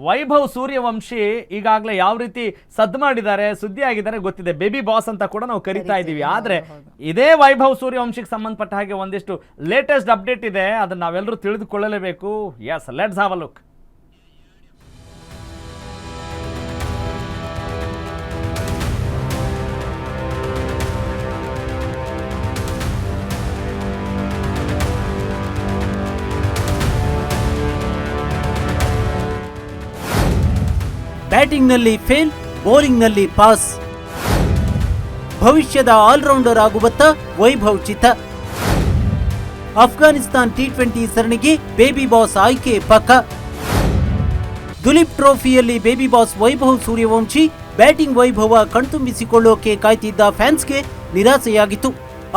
ವೈಭವ್ ಸೂರ್ಯವಂಶಿ ಈಗಾಗಲೇ ಯಾವ ರೀತಿ ಸದ್ದು ಮಾಡಿದ್ದಾರೆ, ಸುದ್ದಿ ಆಗಿದ್ದಾರೆ ಗೊತ್ತಿದೆ. ಬೇಬಿ ಬಾಸ್ ಅಂತ ಕೂಡ ನಾವು ಕರಿತಾ ಇದ್ದೀವಿ. ಆದ್ರೆ ಇದೇ ವೈಭವ್ ಸೂರ್ಯವಂಶಿಗೆ ಸಂಬಂಧಪಟ್ಟ ಹಾಗೆ ಒಂದಿಷ್ಟು ಲೇಟೆಸ್ಟ್ ಅಪ್ಡೇಟ್ ಇದೆ, ಅದನ್ನ ನಾವೆಲ್ಲರೂ ತಿಳಿದುಕೊಳ್ಳಲೇಬೇಕು. Yes, let's have a look. ಬ್ಯಾಟಿಂಗ್ನಲ್ಲಿ ಫೇಲ್, ಬೌಲಿಂಗ್ನಲ್ಲಿ ಪಾಸ್. ಭವಿಷ್ಯದ ಆಲ್ರೌಂಡರ್ ಆಗುವತ್ತ ವೈಭವ್ ಚಿತ್ತ. ಅಫ್ಘಾನಿಸ್ತಾನ್ ಟಿ20 ಸರಣಿಗೆ ಬೇಬಿ ಬಾಸ್ ಆಯ್ಕೆ ಪಕ್ಕ. ದುಲೀಪ್ ಟ್ರೋಫಿಯಲ್ಲಿ baby boss Vaibhav Suryavanshi batting ವೈಭವ ಕಣ್ತುಂಬಿಸಿಕೊಳ್ಳೋಕೆ ಕಾಯ್ತಿದ್ದ ಫ್ಯಾನ್ಸ್ಗೆ ನಿರಾಸೆಯಾಗಿತ್ತು.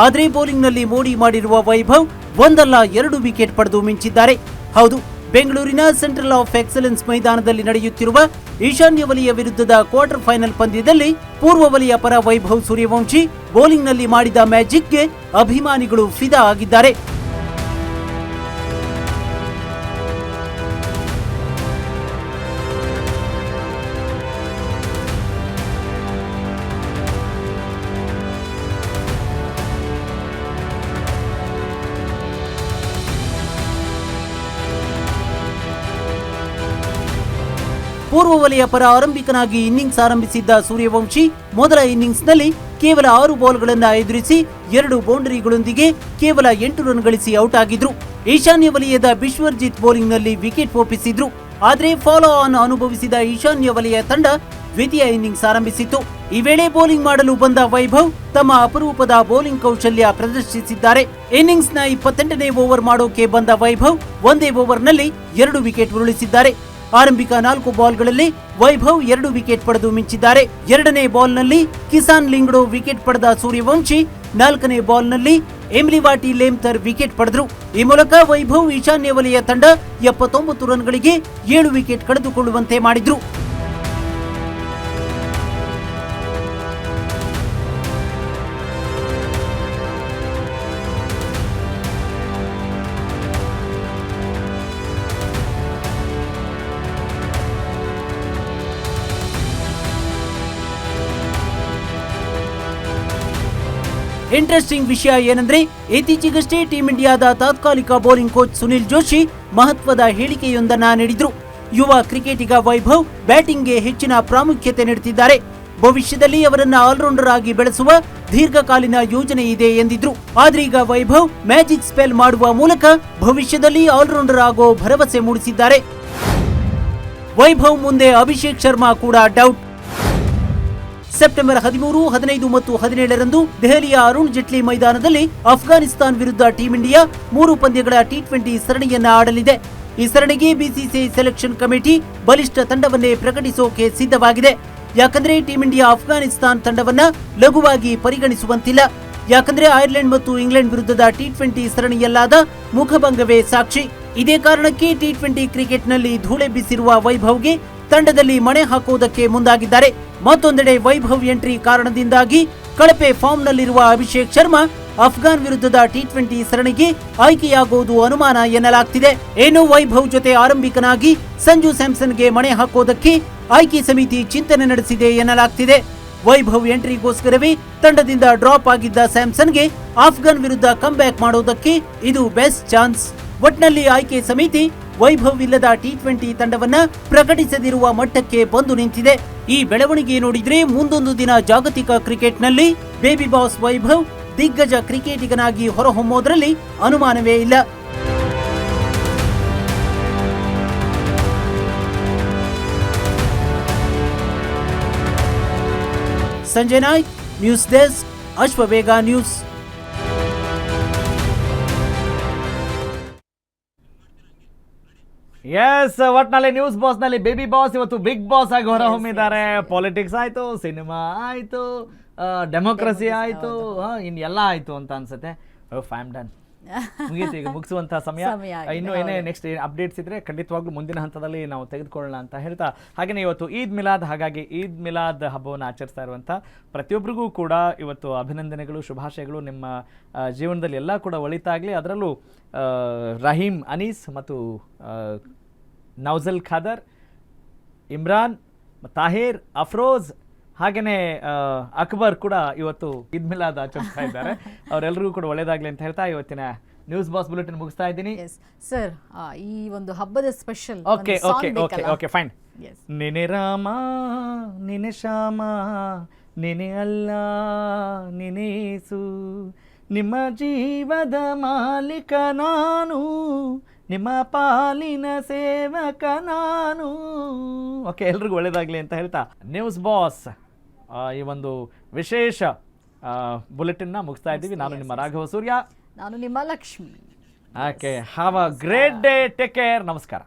ಆದರೆ ಬೌಲಿಂಗ್ನಲ್ಲಿ ಮೋಡಿ ಮಾಡಿರುವ ವೈಭವ್ ಒಂದಲ್ಲ 2 ವಿಕೆಟ್ ಪಡೆದು ಮಿಂಚಿದ್ದಾರೆ. ಹೌದು, ಬೆಂಗಳೂರಿನ ಸೆಂಟ್ರಲ್ ಆಫ್ ಎಕ್ಸಲೆನ್ಸ್ ಮೈದಾನದಲ್ಲಿ ನಡೆಯುತ್ತಿರುವ ಈಶಾನ್ಯ ವಲಯ ವಿರುದ್ಧದ ಕ್ವಾರ್ಟರ್ ಫೈನಲ್ ಪಂದ್ಯದಲ್ಲಿ ಪೂರ್ವ ವಲಯ ಪರ ವೈಭವ್ ಸೂರ್ಯವಂಶಿ ಬೌಲಿಂಗ್ನಲ್ಲಿ ಮಾಡಿದ ಮ್ಯಾಜಿಕ್ಗೆ ಅಭಿಮಾನಿಗಳು ಫಿದಾ ಆಗಿದ್ದಾರೆ. ಪೂರ್ವ ವಲಯ ಪರ ಆರಂಭಿಕನಾಗಿ ಇನ್ನಿಂಗ್ಸ್ ಆರಂಭಿಸಿದ್ದ ಸೂರ್ಯವಂಶಿ ಮೊದಲ ಇನ್ನಿಂಗ್ಸ್ನಲ್ಲಿ ಕೇವಲ 6 ಬಾಲ್ಗಳನ್ನು ಎದುರಿಸಿ 2 ಬೌಂಡರಿಗಳೊಂದಿಗೆ ಕೇವಲ 8 ರನ್ ಗಳಿಸಿ ಔಟ್ ಆಗಿದ್ರು. ಈಶಾನ್ಯ ವಲಯದ ಬಿಶ್ವರ್ಜಿತ್ ಬೌಲಿಂಗ್ನಲ್ಲಿ ವಿಕೆಟ್ ಒಪ್ಪಿಸಿದ್ರು. ಆದರೆ ಫಾಲೋ ಆನ್ ಅನುಭವಿಸಿದ ಈಶಾನ್ಯ ವಲಯ ತಂಡ ದ್ವಿತೀಯ ಇನ್ನಿಂಗ್ಸ್ ಆರಂಭಿಸಿತ್ತು. ಈ ವೇಳೆ ಬೌಲಿಂಗ್ ಮಾಡಲು ಬಂದ ವೈಭವ್ ತಮ್ಮ ಅಪರೂಪದ ಬೌಲಿಂಗ್ ಕೌಶಲ್ಯ ಪ್ರದರ್ಶಿಸಿದ್ದಾರೆ. ಇನ್ನಿಂಗ್ಸ್ನ 28ನೇ ಓವರ್ ಮಾಡೋಕೆ ಬಂದ ವೈಭವ್ ಒಂದೇ ಓವರ್ನಲ್ಲಿ 2 ವಿಕೆಟ್ ಉರುಳಿಸಿದ್ದಾರೆ. ಆರಂಭಿಕ 4 ಬಾಲ್ಗಳಲ್ಲಿ ವೈಭವ್ 2 ವಿಕೆಟ್ ಪಡೆದು ಮಿಂಚಿದ್ದಾರೆ. 2ನೇ ಬಾಲ್ನಲ್ಲಿ ಕಿಸಾನ್ ಲಿಂಗ್ಡೋ ವಿಕೆಟ್ ಪಡೆದ ಸೂರ್ಯವಂಶಿ 4ನೇ ಬಾಲ್ನಲ್ಲಿ ಎಮ್ಲಿವಾಟಿ ಲೇಮ್ತರ್ ವಿಕೆಟ್ ಪಡೆದರು. ಈ ಮೂಲಕ ವೈಭವ್ ಈಶಾನ್ಯ ವಲಯ ತಂಡ 79 ರನ್ಗಳಿಗೆ 7 ವಿಕೆಟ್ ಕಳೆದುಕೊಳ್ಳುವಂತೆ ಮಾಡಿದ್ರು. ಇಂಟ್ರೆಸ್ಟಿಂಗ್ ವಿಷಯ ಏನಂದ್ರೆ, ಇತ್ತೀಚೆಗಷ್ಟೇ ಟೀಂ ಇಂಡಿಯಾದ ತಾತ್ಕಾಲಿಕ ಬೌಲಿಂಗ್ ಕೋಚ್ ಸುನಿಲ್ ಜೋಶಿ ಮಹತ್ವದ ಹೇಳಿಕೆಯೊಂದನ್ನು ನೀಡಿದ್ರು. ಯುವ ಕ್ರಿಕೆಟಿಗ ವೈಭವ್ ಬ್ಯಾಟಿಂಗ್ಗೆ ಹೆಚ್ಚಿನ ಪ್ರಾಮುಖ್ಯತೆ ನೀಡುತ್ತಿದ್ದಾರೆ. ಭವಿಷ್ಯದಲ್ಲಿ ಅವರನ್ನ ಆಲ್ರೌಂಡರ್ ಆಗಿ ಬೆಳೆಸುವ ದೀರ್ಘಕಾಲೀನ ಯೋಜನೆ ಇದೆ ಎಂದಿದ್ರು. ಆದ್ರೀಗ ವೈಭವ್ ಮ್ಯಾಜಿಕ್ ಸ್ಪೆಲ್ ಮಾಡುವ ಮೂಲಕ ಭವಿಷ್ಯದಲ್ಲಿ ಆಲ್ರೌಂಡರ್ ಆಗೋ ಭರವಸೆ ಮೂಡಿಸಿದ್ದಾರೆ. ವೈಭವ್ ಮುಂದೆ ಅಭಿಷೇಕ್ ಶರ್ಮಾ ಕೂಡ ಡೌಟ್. ಸೆಪ್ಟೆಂಬರ್ 13, 15 ಮತ್ತು 17ರಂದು ದೆಹಲಿಯ ಅರುಣ್ ಜೇಟ್ಲಿ ಮೈದಾನದಲ್ಲಿ ಅಫ್ಘಾನಿಸ್ತಾನ್ ವಿರುದ್ಧ ಟೀಂ ಇಂಡಿಯಾ 3 ಪಂದ್ಯಗಳ ಟಿ20 ಸರಣಿಯನ್ನ ಆಡಲಿದೆ. ಈ ಸರಣಿಗೆ ಬಿಸಿಸಿಐ ಸೆಲೆಕ್ಷನ್ ಕಮಿಟಿ ಬಲಿಷ್ಠ ತಂಡವನ್ನೇ ಪ್ರಕಟಿಸೋಕೆ ಸಿದ್ಧವಾಗಿದೆ. ಯಾಕಂದ್ರೆ ಟೀಂ ಇಂಡಿಯಾ ಅಫ್ಘಾನಿಸ್ತಾನ್ ತಂಡವನ್ನ ಲಘುವಾಗಿ ಪರಿಗಣಿಸುವಂತಿಲ್ಲ. ಯಾಕಂದ್ರೆ ಐರ್ಲೆಂಡ್ ಮತ್ತು ಇಂಗ್ಲೆಂಡ್ ವಿರುದ್ಧದ ಟಿ20 ಸರಣಿಯಲ್ಲಾದ ಮುಖಭಂಗವೇ ಸಾಕ್ಷಿ. ಇದೇ ಕಾರಣಕ್ಕೆ ಟಿ20 ಕ್ರಿಕೆಟ್ನಲ್ಲಿ ಧೂಳೆಬ್ಬಿಸಿರುವ ವೈಭವ್ಗೆ ತಂಡದಲ್ಲಿ ಮಣೆ ಹಾಕುವುದಕ್ಕೆ ಮುಂದಾಗಿದ್ದಾರೆ. ಮತ್ತೊಂದೆಡೆ ವೈಭವ್ ಎಂಟ್ರಿ ಕಾರಣದಿಂದಾಗಿ ಕಳಪೆ ಫಾರ್ಮ್ನಲ್ಲಿರುವ ಅಭಿಷೇಕ್ ಶರ್ಮಾ ಅಫ್ಘಾನ್ ವಿರುದ್ಧದ ಟಿ20 ಸರಣಿಗೆ ಆಯ್ಕೆಯಾಗುವುದು ಅನುಮಾನ ಎನ್ನಲಾಗ್ತಿದೆ. ಇನ್ನು ವೈಭವ್ ಜೊತೆ ಆರಂಭಿಕನಾಗಿ ಸಂಜು ಸ್ಯಾಮ್ಸನ್ಗೆ ಮಣೆ ಹಾಕೋದಕ್ಕೆ ಆಯ್ಕೆ ಸಮಿತಿ ಚಿಂತನೆ ನಡೆಸಿದೆ ಎನ್ನಲಾಗ್ತಿದೆ. ವೈಭವ್ ಎಂಟ್ರಿಗೋಸ್ಕರವೇ ತಂಡದಿಂದ ಡ್ರಾಪ್ ಆಗಿದ್ದ ಸ್ಯಾಮ್ಸನ್ಗೆ ಅಫ್ಘಾನ್ ವಿರುದ್ಧ ಕಮ್ ಬ್ಯಾಕ್ ಮಾಡೋದಕ್ಕೆ ಇದು ಬೆಸ್ಟ್ ಚಾನ್ಸ್. ಒಟ್ನಲ್ಲಿ ಆಯ್ಕೆ ಸಮಿತಿ ವೈಭವ್ ಇಲ್ಲದ ಟಿ20 ತಂಡವನ್ನ ಪ್ರಕಟಿಸದಿರುವ ಮಟ್ಟಕ್ಕೆ ಬಂದು ನಿಂತಿದೆ. ಈ ಬೆಳವಣಿಗೆ ನೋಡಿದ್ರೆ ಮುಂದೊಂದು ದಿನ ಜಾಗತಿಕ ಕ್ರಿಕೆಟ್ನಲ್ಲಿ ಬೇಬಿ ಬಾಸ್ ವೈಭವ್ ದಿಗ್ಗಜ ಕ್ರಿಕೆಟಿಗನಾಗಿ ಹೊರಹೊಮ್ಮೋದ್ರಲ್ಲಿ ಅನುಮಾನವೇ ಇಲ್ಲ. Sanjay Naik, news desk, Ashwavega news. Yes, ಒಟ್ನಲ್ಲಿ ನ್ಯೂಸ್ ಬಾಸ್ ನಲ್ಲಿ ಬೇಬಿ ಬಾಸ್ ಇವತ್ತು ಬಿಗ್ ಬಾಸ್ ಆಗಿ ಹೊರಹೊಮ್ಮಿದ್ದಾರೆ. ಪಾಲಿಟಿಕ್ಸ್ ಆಯ್ತು, ಸಿನಿಮಾ ಆಯ್ತು, ಡೆಮೋಕ್ರಸಿ ಆಯ್ತು, ಇನ್ನೆಲ್ಲ ಆಯ್ತು ಅಂತ ಅನ್ಸುತ್ತೆ. ಫ್ಯಾಮ್ ಡನ್ ಮುಗೀತು, ಈಗ ಮುಗಿಸುವಂತಹ ಸಮಯ. ಇನ್ನು ಏನೇ ನೆಕ್ಸ್ಟ್ ಅಪ್ಡೇಟ್ಸ್ ಇದ್ರೆ ಖಂಡಿತವಾಗ್ಲೂ ಮುಂದಿನ ಹಂತದಲ್ಲಿ ನಾವು ತೆಗೆದುಕೊಳ್ಳೋಣ ಅಂತ ಹೇಳ್ತಾ, ಹಾಗೆಯೇ ಇವತ್ತು ಈದ್ ಮಿಲಾದ್, ಹಾಗಾಗಿ ಈದ್ ಮಿಲಾದ್ ಹಬ್ಬವನ್ನು ಆಚರಿಸ್ತಾ ಇರುವಂಥ ಪ್ರತಿಯೊಬ್ಬರಿಗೂ ಕೂಡ ಇವತ್ತು ಅಭಿನಂದನೆಗಳು, ಶುಭಾಶಯಗಳು. ನಿಮ್ಮ ಜೀವನದಲ್ಲಿ ಎಲ್ಲ ಕೂಡ ಒಳಿತಾಗಲಿ. ಅದರಲ್ಲೂ ರಹೀಮ್ ಅನೀಸ್ ಮತ್ತು ನೌಜಲ್ ಖಾದರ್ ಇಮ್ರಾನ್, ತಾಹಿರ್, ಅಫ್ರೋಜ್ ಹಾಗೆಯೇ ಅಕ್ಬರ್ ಕೂಡ ಇವತ್ತು ಈದ್ ಮಿಲಾದ್ ಆಚರಿಸ್ತಾ ಇದ್ದಾರೆ. ಅವರೆಲ್ಲರಿಗೂ ಕೂಡ ಒಳ್ಳೇದಾಗಲಿ ಅಂತ ಹೇಳ್ತಾ ಇವತ್ತಿನ ನ್ಯೂಸ್ ಬಾಸ್ ಬುಲೆಟಿನ್ ಮುಗಿಸ್ತಾ ಇದ್ದೀನಿ. ಸರ್ ಈ ಒಂದು ಹಬ್ಬದ special okay okay okay okay fine. ನಿನೆ ರಾಮ ನಿನೆ ಶ್ಯಾಮ ನಿನೆ ಅಲ್ಲ ನಿನೇಸು, ನಿಮ್ಮ ಜೀವದ ಮಾಲೀಕ ನಾನು, ನಿಮ್ಮ ಪಾಲಿನ ಸೇವಕ ನಾನು. ಓಕೆ, ಎಲ್ರಿಗೂ ಒಳ್ಳೇದಾಗಲಿ ಅಂತ ಹೇಳ್ತಾ ನ್ಯೂಸ್ ಬಾಸ್ ಈ ಒಂದು ವಿಶೇಷ ಬುಲೆಟಿನ್ನ ಮುಗಿಸ್ತಾ ಇದ್ದೀವಿ. ನಾನು ನಿಮ್ಮ ರಾಘವ ಸೂರ್ಯ, ನಾನು ನಿಮ್ಮ Lakshmi. Okay, have a great day, take care, ನಮಸ್ಕಾರ.